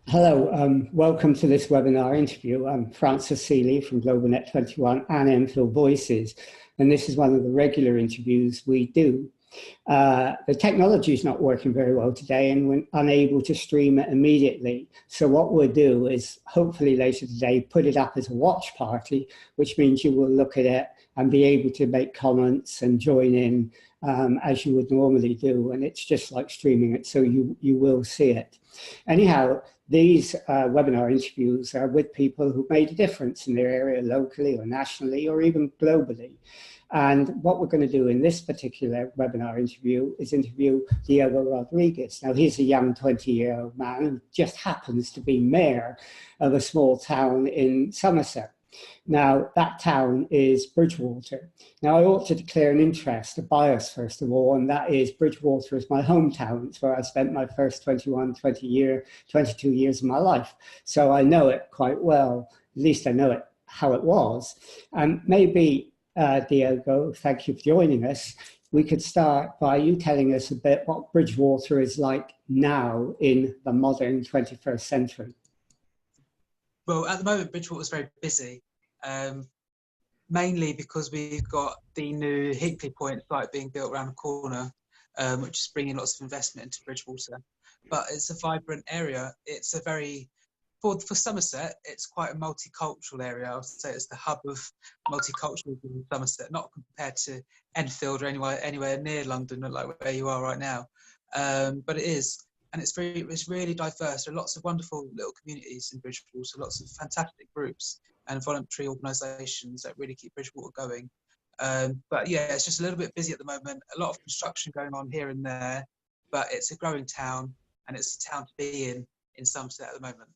Hello, welcome to this webinar interview. I'm Francis Seeley from GlobalNet 21 and Enfield Voices, and this is one of the regular interviews we do. The technology is not working very well today and we're unable to stream it immediately. So what we'll do is hopefully later today put it up as a watch party, which means you will look at it and be able to make comments and join in as you would normally do. And it's just like streaming it, so you will see it. Anyhow, these webinar interviews are with people who've made a difference in their area locally or nationally or even globally. And what we're going to do in this particular webinar interview is interview Diogo Rodriques. Now, he's a young 20-year-old man who just happens to be mayor of a small town in Somerset. Now, that town is Bridgewater. Now, I ought to declare an interest, a bias, first of all, and that is Bridgewater is my hometown. It's where I spent my first 22 years of my life. So I know it quite well. At least I know it how it was. And maybe, Diogo, thank you for joining us. We could start by you telling us a bit what Bridgewater is like now in the modern 21st century. Well, at the moment, Bridgewater is very busy, mainly because we've got the new Hinkley Point site being built around the corner, which is bringing lots of investment into Bridgewater. But it's a vibrant area. It's a very, for Somerset, it's quite a multicultural area. I would say it's the hub of multiculturalism in Somerset, not compared to Enfield or anywhere near London, like where you are right now. But it is. And it's really diverse. There are lots of wonderful little communities in Bridgewater, lots of fantastic groups and voluntary organisations that really keep Bridgewater going. But yeah, it's just a little bit busy at the moment. A lot of construction going on here and there, but it's a growing town and it's a town to be in Somerset at the moment.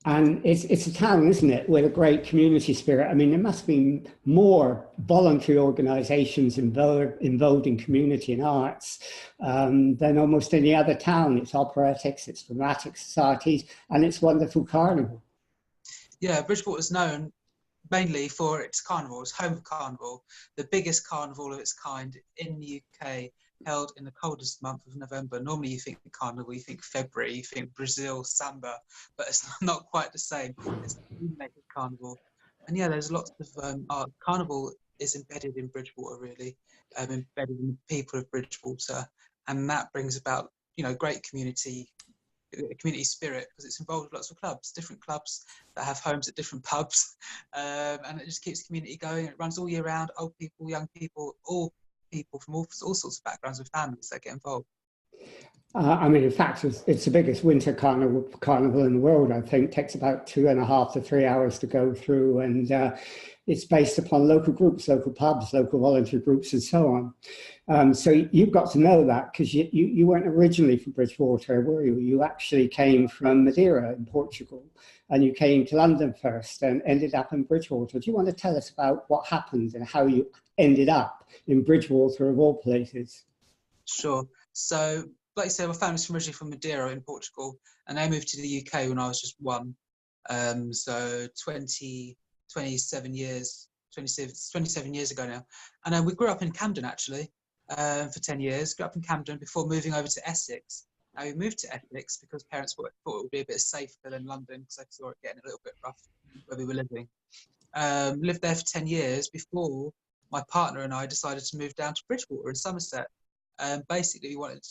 And it's a town, isn't it, with a great community spirit. I mean, there must be more voluntary organisations involved in community and arts than almost any other town. It's operetics, it's dramatic societies, and it's wonderful carnival. Yeah, Bridgewater is known mainly for its carnival, its home carnival, the biggest carnival of its kind in the UK, held in the coldest month of November. Normally you think carnival, you think February, you think Brazil, samba, but it's not quite the same. It's a carnival. And yeah, there's lots of art. Carnival is embedded in Bridgewater, really, embedded in the people of Bridgewater. And that brings about, great community spirit, because it's involved with lots of clubs, different clubs that have homes at different pubs. And it just keeps community going. It runs all year round, old people, young people, all people from all sorts of backgrounds with families that get involved. I mean, in fact, it's the biggest winter carnival in the world. I think it takes about 2.5 to 3 hours to go through, and it's based upon local groups, local pubs, local voluntary groups, and so on. So you've got to know that, because you weren't originally from Bridgewater, were you? You actually came from Madeira in Portugal, and you came to London first and ended up in Bridgewater. Do you want to tell us about what happened and how you ended up in Bridgewater of all places? Sure. So, like you said, my family's originally from Madeira in Portugal, and they moved to the UK when I was just one. So 27 years ago now. And we grew up in Camden, actually, for 10 years. Grew up in Camden before moving over to Essex. Now, we moved to Essex because parents thought it would be a bit safer than London, because they saw it getting a little bit rough where we were living. Lived there for 10 years before my partner and I decided to move down to Bridgewater in Somerset. Basically, we wanted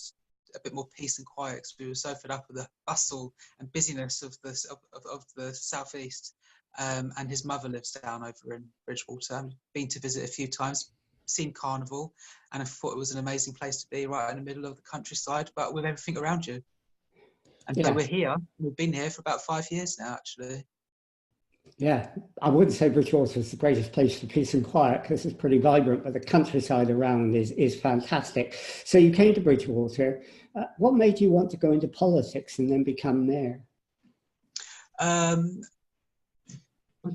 a bit more peace and quiet, because we were so fed up with the bustle and busyness of the southeast. And his mother lives down over in Bridgewater. I've been to visit a few times, seen carnival, and I thought it was an amazing place to be, right in the middle of the countryside, but with everything around you. And so we're here. We've been here for about 5 years now, actually. Yeah, I wouldn't say Bridgewater is the greatest place for peace and quiet, because it's pretty vibrant, but the countryside around is fantastic. So you came to Bridgewater. What made you want to go into politics and then become mayor? I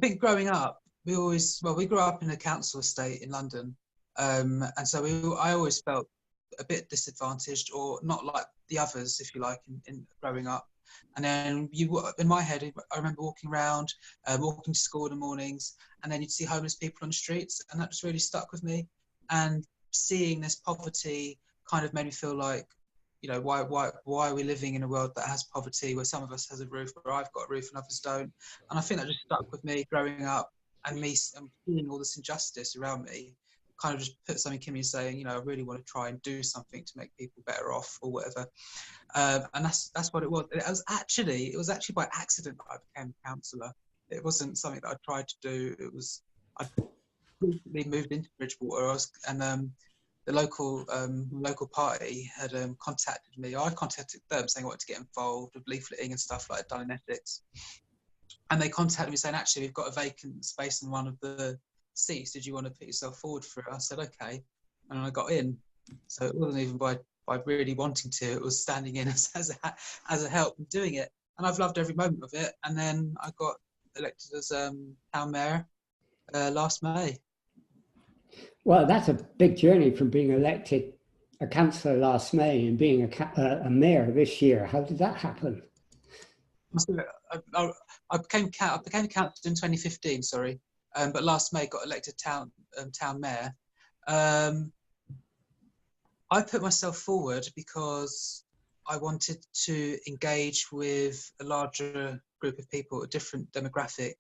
think growing up, we grew up in a council estate in London. And so I always felt a bit disadvantaged, or not like the others, if you like, in growing up. And then in my head, I remember walking around, walking to school in the mornings, and then you'd see homeless people on the streets, and that just really stuck with me. And seeing this poverty kind of made me feel like you know, why are we living in a world that has poverty, where some of us has a roof, where I've got a roof and others don't? And I think that just stuck with me growing up, and me seeing all this injustice around me kind of just put something in me saying, you know, I really want to try and do something to make people better off or whatever. And that's what it was. It was actually by accident that I became a councillor. It wasn't something that I tried to do. It was, I recently moved into Bridgewater, and the local party had contacted me. I contacted them saying I wanted to get involved with leafleting and stuff like I'd done in Essex. And they contacted me saying, actually, we've got a vacant space in one of the seats. Did you want to put yourself forward for it? I said, okay. And I got in. So it wasn't even by really wanting to. It was standing in as a help and doing it. And I've loved every moment of it. And then I got elected as town mayor last May. Well, that's a big journey from being elected a councillor last May and being a mayor this year. How did that happen? I became a councillor in 2015, sorry, but last May got elected town mayor. I put myself forward because I wanted to engage with a larger group of people, a different demographic,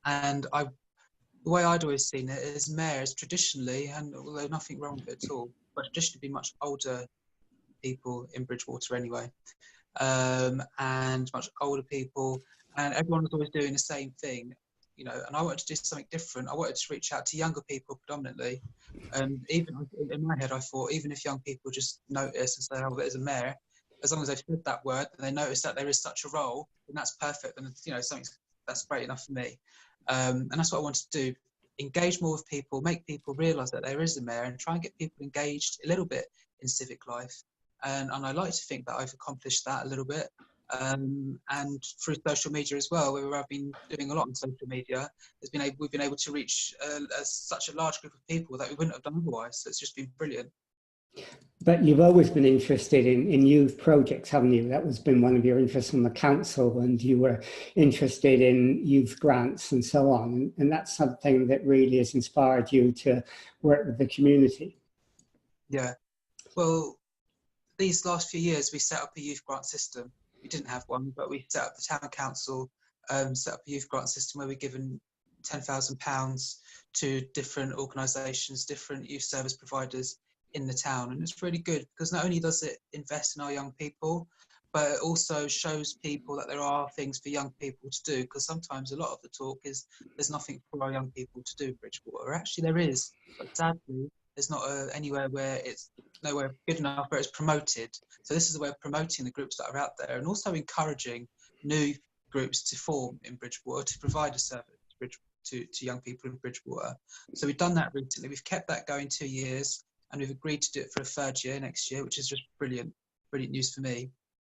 and the way I'd always seen it is mayors traditionally, and although nothing wrong with it at all, but traditionally be much older people in Bridgewater anyway, and much older people, and everyone was always doing the same thing, you know. And I wanted to do something different. I wanted to reach out to younger people predominantly, and even in my head, I thought even if young people just notice and say, "Oh, there's a mayor," as long as they've heard that word and they notice that there is such a role, then that's perfect. And you know, that's great enough for me. And that's what I wanted to do: engage more with people, make people realise that there is a mayor, and try and get people engaged a little bit in civic life. And I like to think that I've accomplished that a little bit. And through social media as well, where I've been doing a lot on social media, we've been able to reach such a large group of people that we wouldn't have done otherwise. So it's just been brilliant. But you've always been interested in youth projects, haven't you? That has been one of your interests on the council, and you were interested in youth grants and so on. And that's something that really has inspired you to work with the community. Yeah. Well, these last few years, we set up a youth grant system. We didn't have one, but we set up the town council, set up a youth grant system where we're given £10,000 to different organisations, different youth service providers in the town. And it's really good because not only does it invest in our young people, but it also shows people that there are things for young people to do, because sometimes a lot of the talk is there's nothing for our young people to do in Bridgewater. Actually there is, but sadly there's not anywhere where it's nowhere good enough where it's promoted. So this is a way of promoting the groups that are out there, and also encouraging new groups to form in Bridgewater to provide a service to young people in Bridgewater. So we've done that recently. We've kept that going 2 years, and we've agreed to do it for a third year next year, which is just brilliant news for me.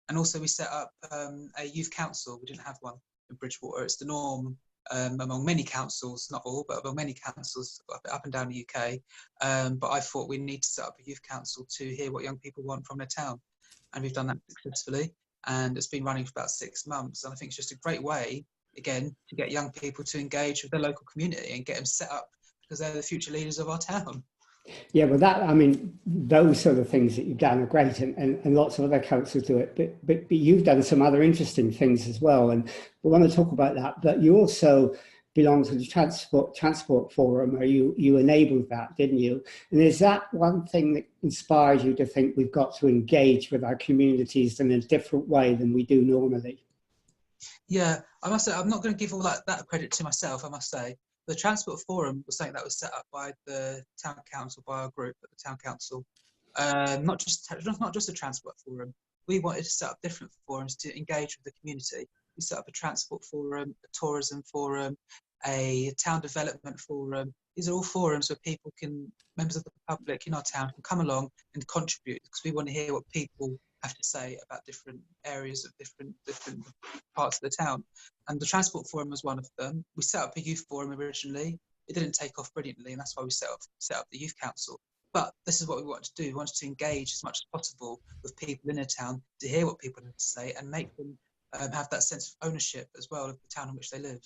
And also we set up a youth council. We didn't have one in Bridgewater. It's the norm among many councils, not all, but among many councils up and down the UK. But I thought we need to set up a youth council to hear what young people want from their town. And we've done that successfully. And it's been running for about 6 months. And I think it's just a great way, again, to get young people to engage with their local community and get them set up, because they're the future leaders of our town. Yeah, well, those sort of things that you've done are great, and lots of other councils do it. But you've done some other interesting things as well, and we want to talk about that. But you also belong to the Transport Forum, or you enabled that, didn't you? And is that one thing that inspires you to think we've got to engage with our communities in a different way than we do normally? Yeah, I must say, I'm not going to give all that credit to myself, I must say. The Transport Forum was something that was set up by the town council, by our group at the town council. Not just the Transport Forum. We wanted to set up different forums to engage with the community. We set up a Transport Forum, a Tourism Forum, a Town Development Forum. These are all forums where members of the public in our town can come along and contribute, because we want to hear what people have to say about different areas of different parts of the town. And the Transport Forum was one of them. We set up a youth forum originally. It didn't take off brilliantly, and that's why we set up the youth council. But this is what we wanted to do. We wanted to engage as much as possible with people in a town, to hear what people have to say and make them have that sense of ownership as well of the town in which they live.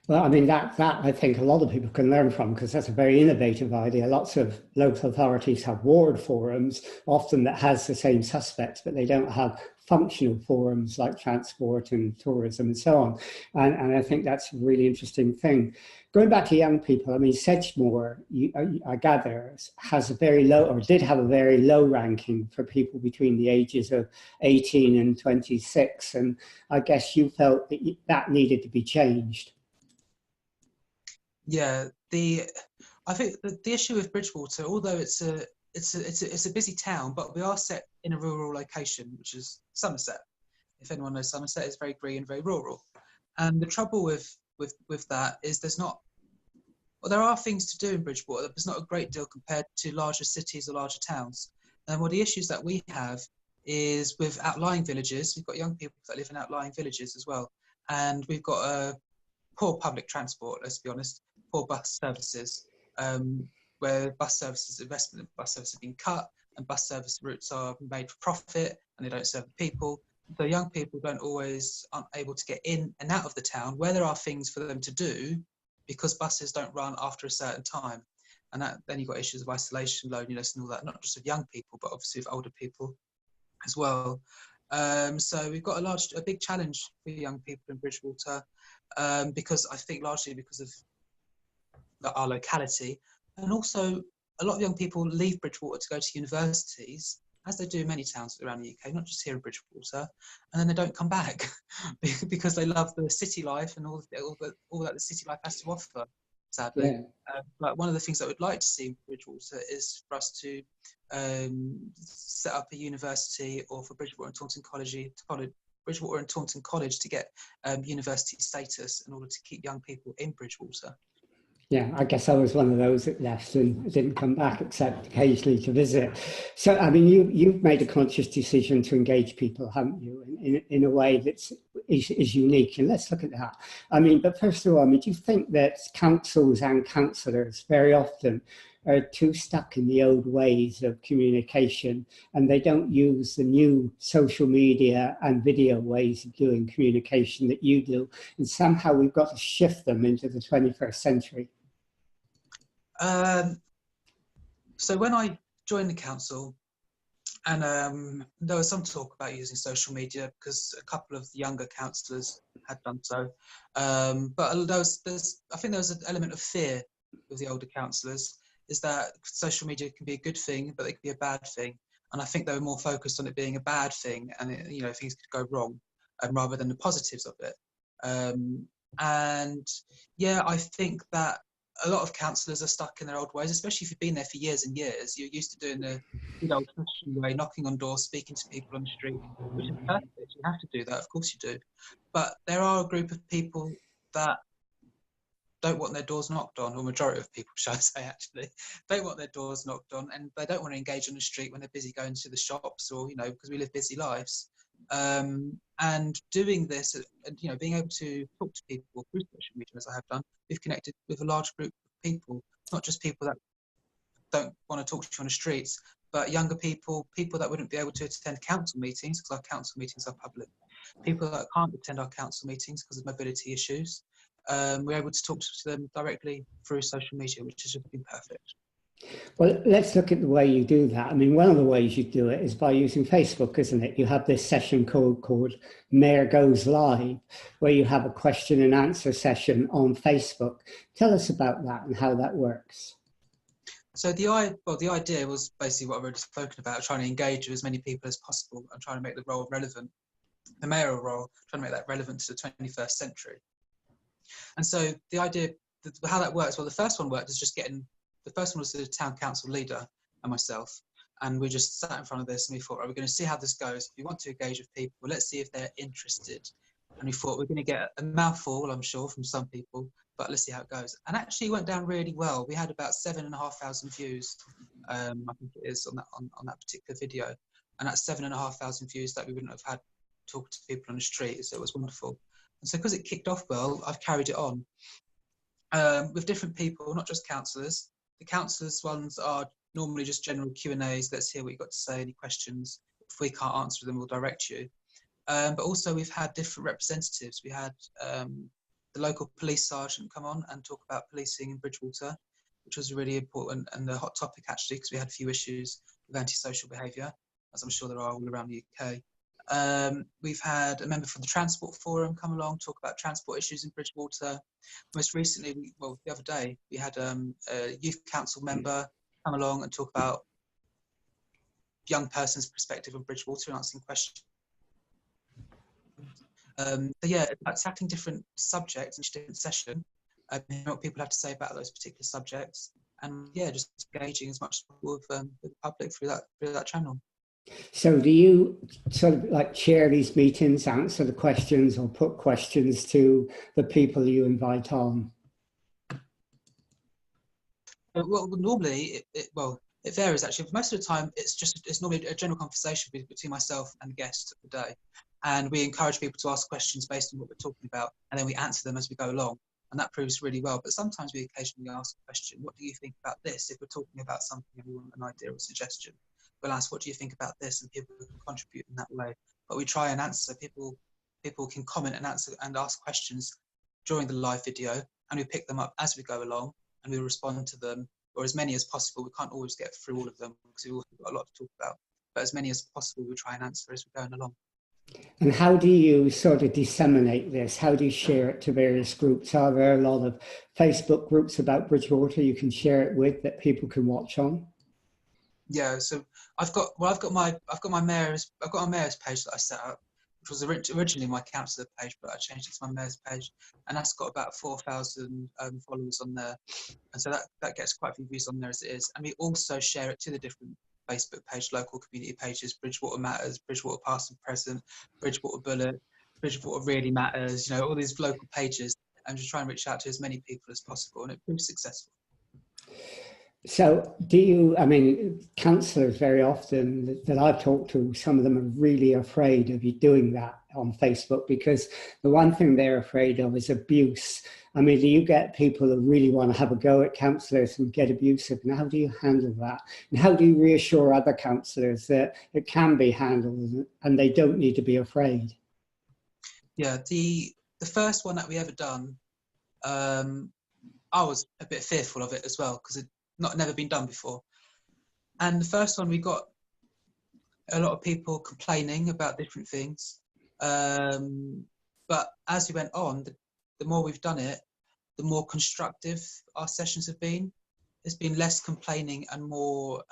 Well, I mean, that I think a lot of people can learn from, because that's a very innovative idea. Lots of local authorities have ward forums, often that has the same suspects, but they don't have functional forums like transport and tourism and so on. And I think that's a really interesting thing. Going back to young people, I mean, Sedgemoor, I gather, has a very low, or did have a very low ranking for people between the ages of 18 and 26. And I guess you felt that that needed to be changed. Yeah, I think the issue with Bridgewater, although it's a busy town, but we are set in a rural location, which is Somerset. If anyone knows Somerset, it's very green, very rural. And the trouble with that is there are things to do in Bridgewater, but there's not a great deal compared to larger cities or larger towns. And one of the issues that we have is with outlying villages. We've got young people that live in outlying villages as well, and we've got a poor public transport. Let's be honest, poor bus services, where investment in bus services have been cut, and bus service routes are made for profit, and they don't serve the people. So young people aren't able to get in and out of the town where there are things for them to do, because buses don't run after a certain time. And then you've got issues of isolation, loneliness and all that, not just of young people, but obviously of older people as well. So we've got a big challenge for young people in Bridgewater, because I think largely because of our locality. And also a lot of young people leave Bridgewater to go to universities, as they do in many towns around the UK, not just here in Bridgewater, and then they don't come back because they love the city life and all that the city life has to offer, sadly. Yeah. But one of the things I would like to see in Bridgewater is for us to set up a university, or for Bridgewater and Taunton College to get university status in order to keep young people in Bridgewater. Yeah, I guess I was one of those that left and didn't come back except occasionally to visit. So, I mean, you've made a conscious decision to engage people, haven't you, in a way that is unique. And let's look at that. I mean, but first of all, I mean, do you think that councils and councillors very often are too stuck in the old ways of communication, and they don't use the new social media and video ways of doing communication that you do, and somehow we've got to shift them into the 21st century? So when I joined the council, and there was some talk about using social media because a couple of younger councillors had done so, but I think there was an element of fear with the older councillors, is that social media can be a good thing, but it can be a bad thing. And I think they were more focused on it being a bad thing, and things could go wrong, rather than the positives of it. And yeah, I think that a lot of councillors are stuck in their old ways, especially if you've been there for years and years. You're used to doing the good old-fashioned way, knocking on doors, speaking to people on the street, which is perfect. You have to do that, of course you do. But there are a group of people that don't want their doors knocked on, or majority of people, shall I say, actually, don't want their doors knocked on, and they don't want to engage on the street when they're busy going to the shops, or, because we live busy lives. And doing this, and being able to talk to people through social media, as I have done, we've connected with a large group of people, not just people that don't want to talk to you on the streets, but younger people that wouldn't be able to attend council meetings, because our council meetings are public, people that can't attend our council meetings because of mobility issues. We're able to talk to them directly through social media, which has just been perfect. Well, let's look at the way you do that. I mean, one of the ways you do it is by using Facebook, isn't it? You have this session called Mayor Goes Live, where you have a question and answer session on Facebook. Tell us about that and how that works. So the idea was basically what I've already spoken about, trying to engage with as many people as possible and trying to make the role relevant, the mayoral role, trying to make that relevant to the 21st century. And so the idea, how that works, well, the first one worked is the first one was the town council leader and myself. And we just sat in front of this and we thought, right, we're going to see how this goes. If we want to engage with people, let's see if they're interested. And we thought we're going to get a mouthful, I'm sure, from some people, but let's see how it goes. And actually it went down really well. We had about 7,500 views, I think it is, on that particular video. And that's 7,500 views that we wouldn't have had talking to people on the street. So it was wonderful. And so because it kicked off well, I've carried it on with different people, not just councillors. The councillors ones are normally just general Q&As. Let's hear what you've got to say, any questions. If we can't answer them, we'll direct you. But also we've had different representatives. We had the local police sergeant come on and talk about policing in Bridgewater, which was really important and a hot topic actually, because we had a few issues with antisocial behaviour, as I'm sure there are all around the UK. We've had a member from the Transport Forum come along, talk about transport issues in Bridgewater. Most recently, the other day, we had a youth council member come along and talk about young person's perspective of Bridgewater and answering questions. So yeah, about tackling different subjects in each different session, what people have to say about those particular subjects, and yeah, just engaging as much as possible with the public through that channel. So do you sort of like chair these meetings, answer the questions or put questions to the people you invite on? Well, normally, it varies actually. Most of the time, it's normally a general conversation between myself and the guest of the day. And we encourage people to ask questions based on what we're talking about, and then we answer them as we go along. And that proves really well. But sometimes we occasionally ask a question, what do you think about this? If we're talking about something and we want an idea or suggestion, we'll ask, what do you think about this? And people can contribute in that way. But we try and answer, people can comment and answer and ask questions during the live video, and we pick them up as we go along, and we respond to them, or as many as possible. We can't always get through all of them because we've also got a lot to talk about. But as many as possible, we try and answer as we're going along. And how do you sort of disseminate this? How do you share it to various groups? Are there a lot of Facebook groups about Bridgewater you can share it with that people can watch on? Yeah, so I've got my mayor's page that I set up, which was originally my councillor page, but I changed it to my mayor's page, and that's got about 4,000 followers on there, and so that gets quite a few views on there as it is. And we also share it to the different Facebook page, local community pages, Bridgewater Matters, Bridgewater Past and Present, Bridgewater Bullet, Bridgewater Really Matters, you know, all these local pages, and just try and reach out to as many people as possible, and it proves successful. So do you, I mean, councillors very often that I've talked to, some of them are really afraid of you doing that on Facebook, because the one thing they're afraid of is abuse. I mean, do you get people that really want to have a go at councillors and get abusive? And how do you handle that? And how do you reassure other councillors that it can be handled and they don't need to be afraid? Yeah, the first one that we ever done, I was a bit fearful of it as well, because it never been done before. And the first one, we got a lot of people complaining about different things. But as we went on, the more we've done it, the more constructive our sessions have been. There's been less complaining and more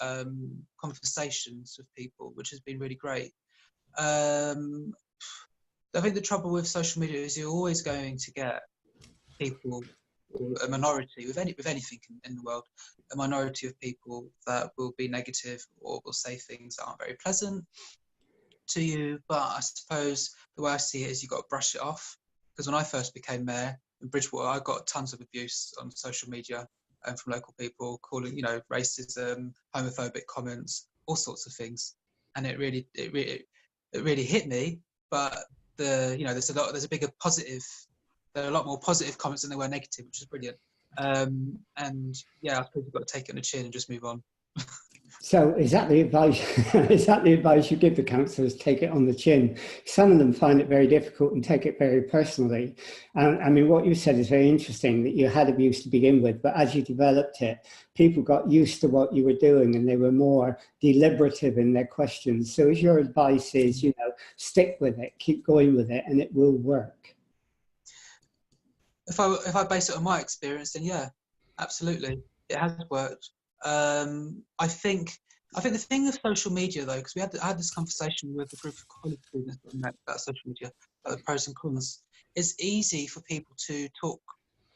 conversations with people, which has been really great. I think the trouble with social media is you're always going to get people, or a minority with anything in the world, a minority of people that will be negative or will say things that aren't very pleasant to you. But I suppose the way I see it is you've got to brush it off. Because when I first became mayor in Bridgewater, I got tons of abuse on social media and from local people calling, you know, racism, homophobic comments, all sorts of things, and it really hit me. But there's a bigger positive. There are a lot more positive comments than there were negative, which is brilliant. And yeah, I suppose you've got to take it on the chin and just move on. So is that the advice? Is that the advice you give the councillors? Take it on the chin. Some of them find it very difficult and take it very personally. I mean, what you said is very interesting, that you had abuse to begin with, but as you developed it, people got used to what you were doing and they were more deliberative in their questions. So your advice is, you know, stick with it, keep going with it, and it will work. If I base it on my experience, then yeah, absolutely, it has worked. I think the thing with social media though, because I had this conversation with a group of college students about social media, about the pros and cons. It's easy for people to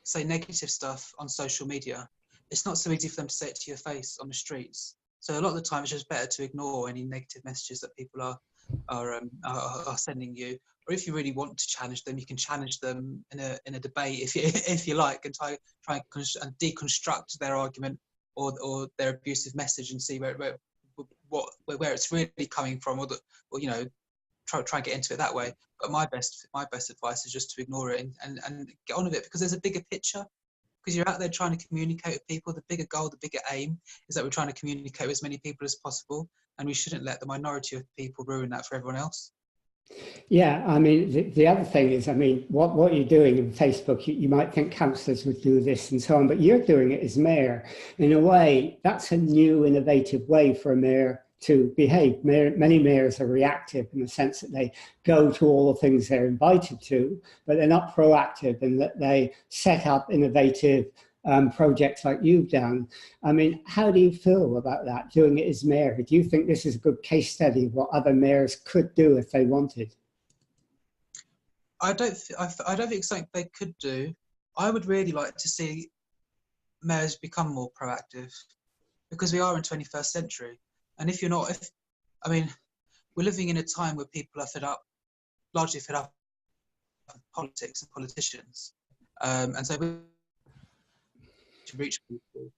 say negative stuff on social media. It's not so easy for them to say it to your face on the streets. So a lot of the time, it's just better to ignore any negative messages that people are sending you. Or if you really want to challenge them, you can challenge them in a debate if you like, and try and deconstruct their argument or their abusive message and see where it's really coming from, or you know, try and get into it that way. But my best advice is just to ignore it and get on with it, because there's a bigger picture. Because you're out there trying to communicate with people. The bigger goal, the bigger aim is that we're trying to communicate with as many people as possible, and we shouldn't let the minority of people ruin that for everyone else. Yeah, I mean, the other thing is, I mean, what you're doing in Facebook, you might think councillors would do this and so on, but you're doing it as mayor. In a way, that's a new, innovative way for a mayor to behave. Many mayors are reactive in the sense that they go to all the things they're invited to, but they're not proactive in that they set up innovative projects like you've done. I mean, how do you feel about that, doing it as mayor? Do you think this is a good case study of what other mayors could do if they wanted? I don't think it's something they could do. I would really like to see mayors become more proactive, because we are in 21st century. And if you're not, I mean, we're living in a time where people are largely fed up with politics and politicians. And so we to reach people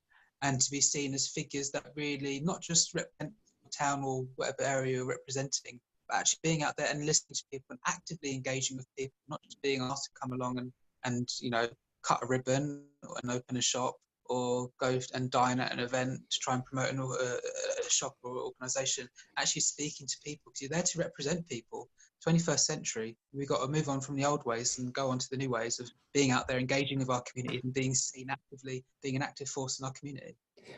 and to be seen as figures that really not just represent the town or whatever area you're representing, but actually being out there and listening to people and actively engaging with people, not just being asked to come along and you know, cut a ribbon and open a shop or go and dine at an event to try and promote a shop or organisation. Actually speaking to people, because you're there to represent people. 21st century, we've got to move on from the old ways and go on to the new ways of being out there, engaging with our community and being seen actively, being an active force in our community.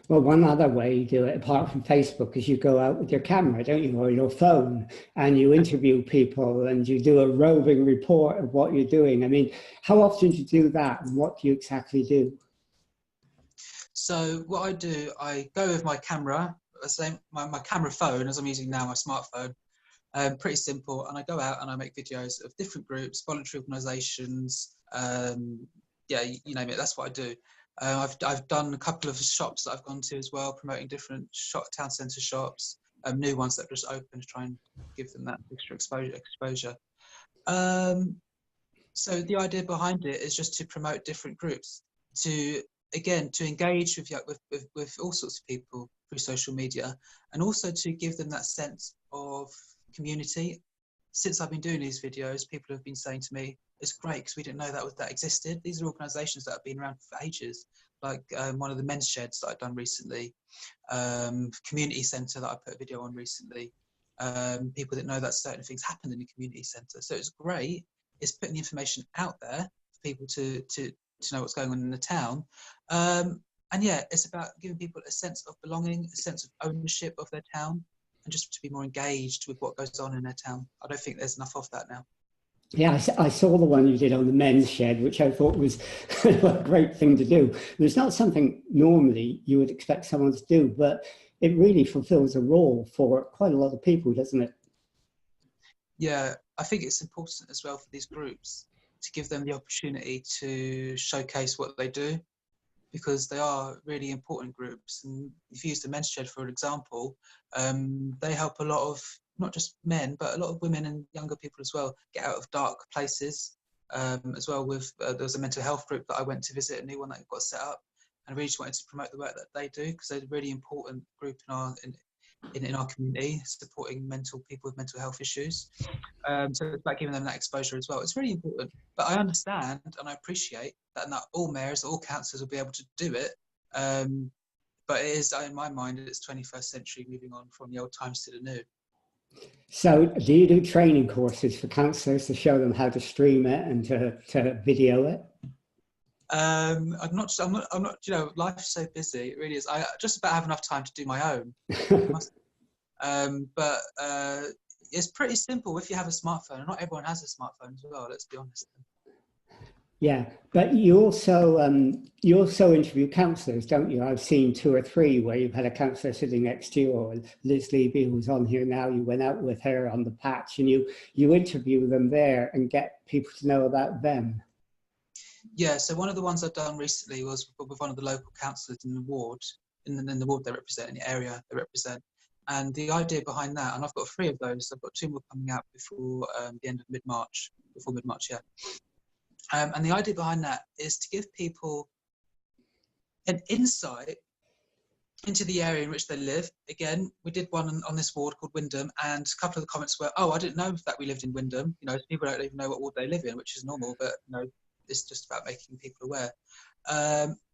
Well, one other way you do it, apart from Facebook, is you go out with your camera, don't you, or your phone, and you interview people and you do a roving report of what you're doing. I mean, how often do you do that, and what do you exactly do? So what I do, I go with my camera, my camera phone, as I'm using now, my smartphone, pretty simple, and I go out and I make videos of different groups, voluntary organisations, yeah, you name it, that's what I do. I've done a couple of shops that I've gone to as well, promoting different town centre shops, new ones that have just opened to try and give them that extra exposure. So the idea behind it is just to promote different groups, to engage with all sorts of people through social media, and also to give them that sense of community. Since I've been doing these videos, people have been saying to me, it's great because we didn't know that existed. These are organisations that have been around for ages, like one of the men's sheds that I've done recently, community centre that I put a video on recently. People that know that certain things happen in the community centre. So it's great. It's putting the information out there for people to know what's going on in the town. And yeah, it's about giving people a sense of belonging, a sense of ownership of their town, and just to be more engaged with what goes on in their town. I don't think there's enough of that now. Yeah, I saw the one you did on the men's shed, which I thought was a great thing to do. And it's not something normally you would expect someone to do, but it really fulfills a role for quite a lot of people, doesn't it? Yeah, I think it's important as well for these groups to give them the opportunity to showcase what they do, because they are really important groups. And if you use the men's shed for an example, they help a lot of, not just men, but a lot of women and younger people as well, get out of dark places. As well with, there was a mental health group that I went to visit, a new one that got set up, and I really just wanted to promote the work that they do, because they're a really important group in our community, supporting people with mental health issues. So it's about giving them that exposure as well. It's really important. But I understand and I appreciate that not all mayors, all councillors will be able to do it. But it is, in my mind, it's 21st century, moving on from the old times to the new. So do you do training courses for councillors to show them how to stream it and to video it? I'm not, you know, life's so busy, it really is. I just about have enough time to do my own. But it's pretty simple if you have a smartphone, and not everyone has a smartphone as well, let's be honest. Yeah, but you also interview councillors, don't you? I've seen 2 or 3 where you've had a councillor sitting next to you, or Liz Levy, who's on here now. You went out with her on the patch, and you interview them there and get people to know about them. Yeah, so one of the ones I've done recently was with one of the local councillors in the ward, in the ward they represent, in the area they represent. And the idea behind that, and I've got 3 of those, I've got 2 more coming out before the end of mid-March, yeah. And the idea behind that is to give people an insight into the area in which they live. Again, we did one on this ward called Wyndham, and a couple of the comments were, oh, I didn't know that we lived in Wyndham. You know, people don't even know what ward they live in, which is normal, but you know, it's just about making people aware.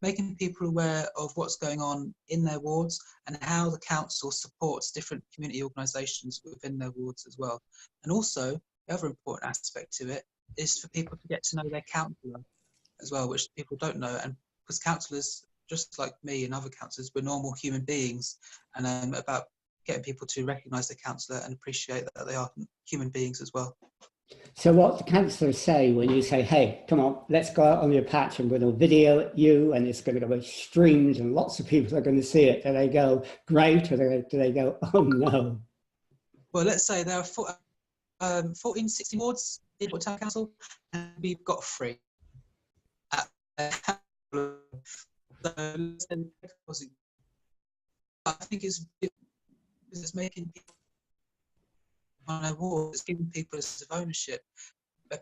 Making people aware of what's going on in their wards and how the council supports different community organisations within their wards as well. And also the other important aspect to it is for people to get to know their councillor as well, which people don't know. And because councillors, just like me and other councillors, we're normal human beings, and about getting people to recognise their councillor and appreciate that they are human beings as well. So what do councillors say when you say, hey, come on, let's go out on your patch, I'm going to video you and it's going to be streamed and lots of people are going to see it? Do they go, great, or do they go, oh no? Well, let's say there are 14, 16 wards in Town Council, and we've got 3. I think it's making people on their wards, it's giving people a sense of ownership,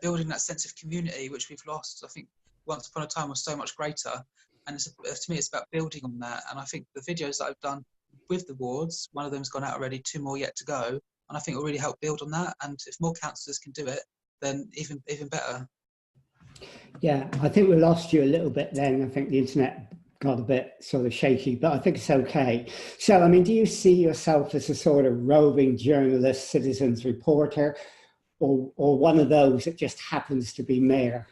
building that sense of community which we've lost. I think once upon a time was so much greater, and to me it's about building on that. And I think the videos that I've done with the wards, one of them's gone out already, 2 more yet to go, and I think it will really help build on that. And if more councillors can do it, then even better. Yeah, I think we lost you a little bit then. I think the internet got a bit sort of shaky, but I think it's okay. So, I mean, do you see yourself as a sort of roving journalist, citizens reporter, or one of those that just happens to be mayor?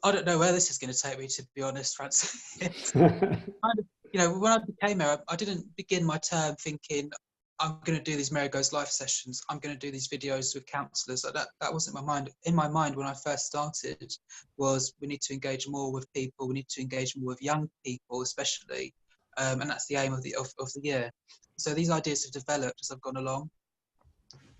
I don't know where this is going to take me, to be honest, Francis. You know, when I became mayor, I didn't begin my term thinking, I'm going to do these Mayor Goes Live sessions, I'm going to do these videos with councillors. That wasn't my mind. In my mind, when I first started, was we need to engage more with people, we need to engage more with young people especially, and that's the aim of the year. So these ideas have developed as I've gone along.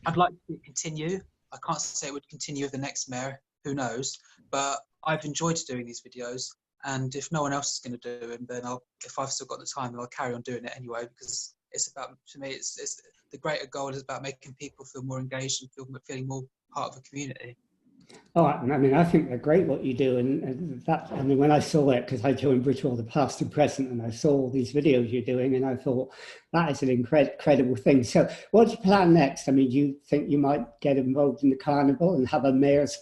I'd like to continue. I can't say it would continue with the next mayor, who knows, but I've enjoyed doing these videos, and if no one else is going to do them, then if I've still got the time, then I'll carry on doing it anyway, because it's about, to me, it's the greater goal is about making people feel more engaged and feeling more part of a community. Oh, I mean, I think they're great what you do, and that, I mean, when I saw it, because I joined Bridgewater past and present, and I saw all these videos you're doing, and I thought that is an incredible thing. So what do you plan next? I mean, do you think you might get involved in the carnival and have a mayor's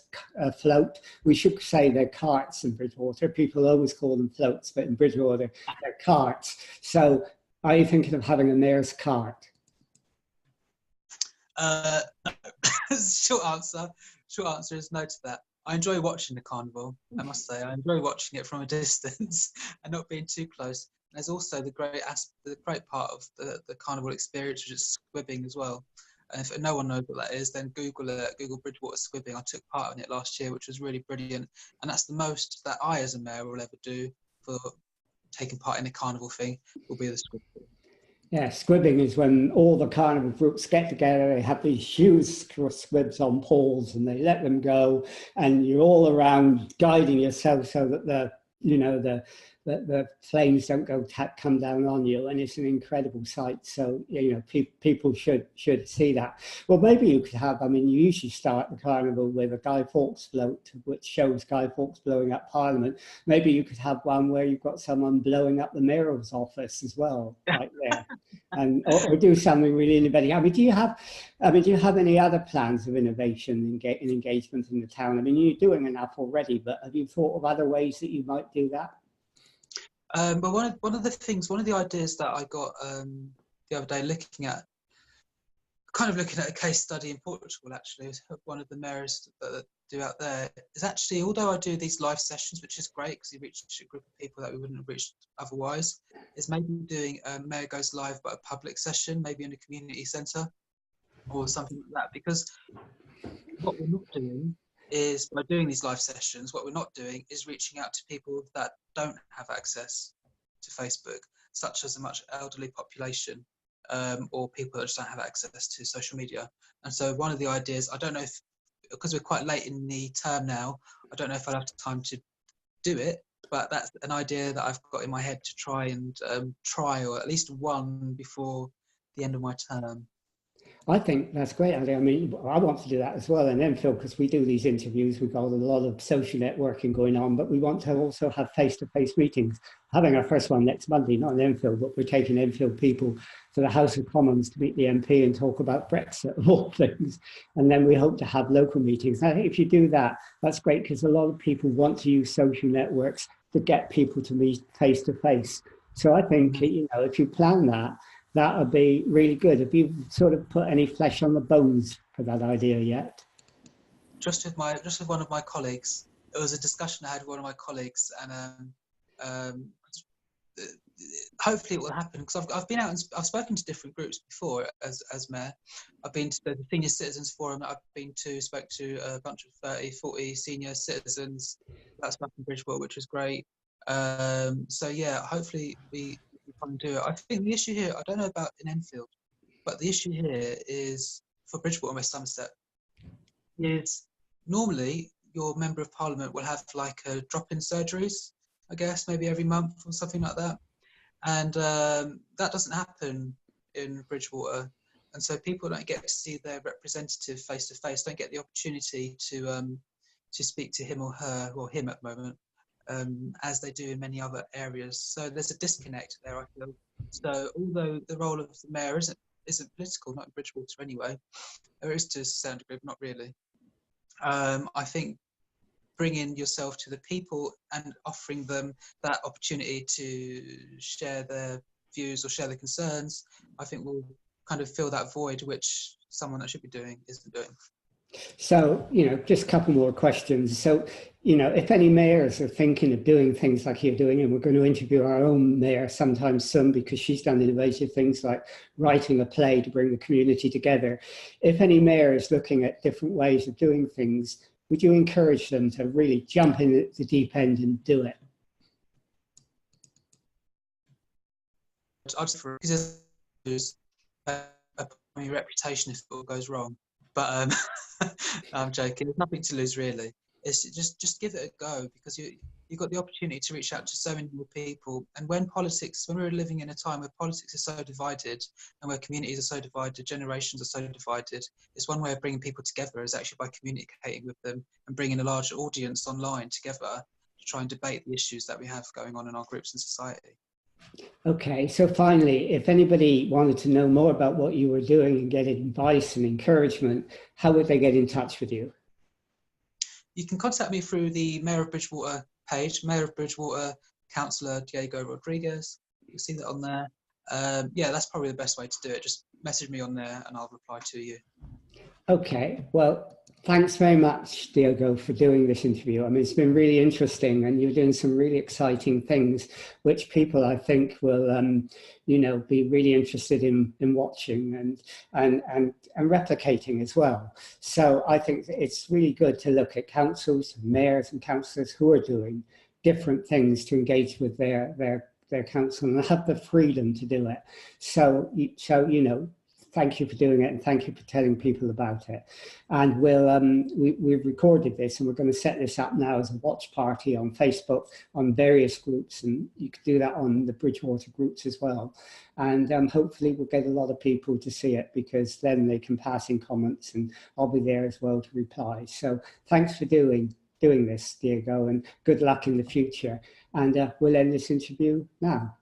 float? We should say they're carts in Bridgewater. People always call them floats, but in Bridgewater, they're carts. So are you thinking of having a mayor's cart? No. Short answer is no to that. I enjoy watching the carnival, I must say. I enjoy watching it from a distance and not being too close. And there's also the great part of the carnival experience, which is squibbing as well. And if no one knows what that is, then Google Bridgewater squibbing. I took part in it last year, which was really brilliant. And that's the most that I as a mayor will ever do for taking part in the carnival thing, will be the squibbing. Yeah, squibbing is when all the carnival groups get together, they have these huge squibs on poles and they let them go, and you're all around guiding yourself so that the flames don't come down on you, and it's an incredible sight. So people should see that. Well, maybe you could have, I mean, you usually start the carnival with a Guy Fawkes float, which shows Guy Fawkes blowing up Parliament. Maybe you could have one where you've got someone blowing up the mayor's office as well, right there. And or do something really innovative. I mean, do you have any other plans of innovation and engagement in the town? I mean, you're doing enough already, but have you thought of other ways that you might do that? But one of the ideas that I got the other day, looking at a case study in Portugal, actually, one of the mayors that do out there, is actually, although I do these live sessions, which is great because you reach a group of people that we wouldn't have reached otherwise, is maybe doing a Mayor Goes Live but a public session, maybe in a community centre or something like that. Because what we're not doing is, by doing these live sessions, what we're not doing is reaching out to people that don't have access to Facebook, such as a much elderly population, or people that just don't have access to social media. And so one of the ideas, I don't know if, because we're quite late in the term now, I don't know if I'll have time to do it, but that's an idea that I've got in my head to try or at least one before the end of my term. I think that's great, Andy. I mean, I want to do that as well. And then, Phil, because we do these interviews, we've got a lot of social networking going on, but we want to also have face-to-face meetings. Having our first one next Monday, not in Enfield, but we're taking Enfield people to the House of Commons to meet the MP and talk about Brexit, of all things. And then we hope to have local meetings. Now, if you do that, that's great, because a lot of people want to use social networks to get people to meet face-to-face. So I think, if you plan that, that would be really good. Have you sort of put any flesh on the bones for that idea yet? Just with one of my colleagues. It was a discussion I had with one of my colleagues, and hopefully it will happen, because I've been out and I've spoken to different groups before as mayor. I've been to the Senior Citizens Forum that I've been to, spoke to a bunch of 30, 40 senior citizens about stuff in Bridgewater, which was great. So yeah, hopefully we can do it. I think the issue here, I don't know about in Enfield, but the issue here is for Bridgewater and West Somerset is normally your Member of Parliament will have like a drop-in surgeries, I guess, maybe every month or something like that. And that doesn't happen in Bridgewater. And so people don't get to see their representative face to face, don't get the opportunity to speak to him or her, or him at the moment, as they do in many other areas. So there's a disconnect there, I feel. So although the role of the mayor isn't political, not in Bridgewater anyway, there is to a certain degree, but not really. I think bringing yourself to the people and offering them that opportunity to share their views or share their concerns, I think will kind of fill that void which someone that should be doing isn't doing. So, just a couple more questions. So, if any mayors are thinking of doing things like you're doing, and we're going to interview our own mayor sometime soon because she's done innovative things like writing a play to bring the community together. If any mayor is looking at different ways of doing things, would you encourage them to really jump in at the deep end and do it? I'd say for a reputation if it all goes wrong. But I'm joking. There's nothing to lose really. It's just give it a go, because you've got the opportunity to reach out to so many more people. And when we're living in a time where politics is so divided and where communities are so divided, generations are so divided, it's one way of bringing people together is actually by communicating with them and bringing a large audience online together to try and debate the issues that we have going on in our groups and society. Okay, so finally, if anybody wanted to know more about what you were doing and get advice and encouragement, how would they get in touch with you? You can contact me through the Mayor of Bridgewater page, Mayor of Bridgewater, Councillor Diogo Rodriques. You'll see that on there. Yeah, that's probably the best way to do it. Just message me on there and I'll reply to you. Okay, well, thanks very much, Diogo, for doing this interview. I mean, it's been really interesting, and you're doing some really exciting things, which people, I think, will, be really interested in watching and replicating as well. So I think it's really good to look at councils, mayors and councillors who are doing different things to engage with their council and have the freedom to do it. So thank you for doing it, and thank you for telling people about it. And we've recorded this, and we're going to set this up now as a watch party on Facebook on various groups, and you can do that on the Bridgewater groups as well. And hopefully we'll get a lot of people to see it, because then they can pass in comments, and I'll be there as well to reply. So thanks for doing this, Diogo, and good luck in the future. And we'll end this interview now.